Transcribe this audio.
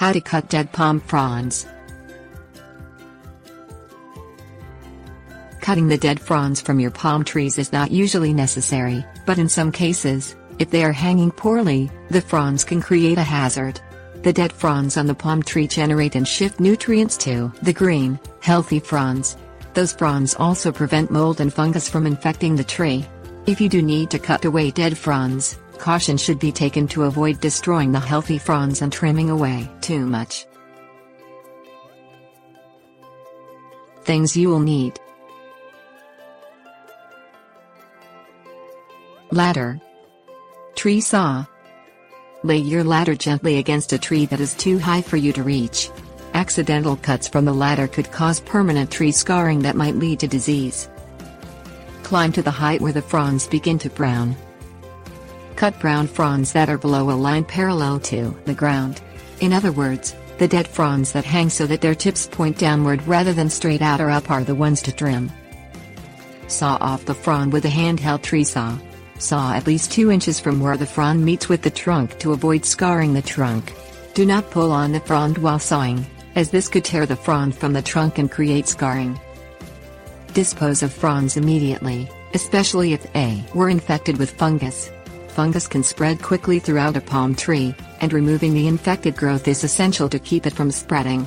How to cut dead palm fronds. Cutting the dead fronds from your palm trees is not usually necessary, but in some cases, if they are hanging poorly, the fronds can create a hazard. The dead fronds on the palm tree generate and shift nutrients to the green, healthy fronds. Those fronds also prevent mold and fungus from infecting the tree. If you do need to cut away dead fronds, caution should be taken to avoid destroying the healthy fronds and trimming away too much. Things you will need: ladder, tree saw. Lay your ladder gently against a tree that is too high for you to reach. Accidental cuts from the ladder could cause permanent tree scarring that might lead to disease. Climb to the height where the fronds begin to brown. Cut brown fronds that are below a line parallel to the ground. In other words, the dead fronds that hang so that their tips point downward rather than straight out or up are the ones to trim. Saw off the frond with a handheld tree saw. Saw at least 2 inches from where the frond meets with the trunk to avoid scarring the trunk. Do not pull on the frond while sawing, as this could tear the frond from the trunk and create scarring. Dispose of fronds immediately, especially if they were infected with fungus. Fungus can spread quickly throughout a palm tree, and removing the infected growth is essential to keep it from spreading.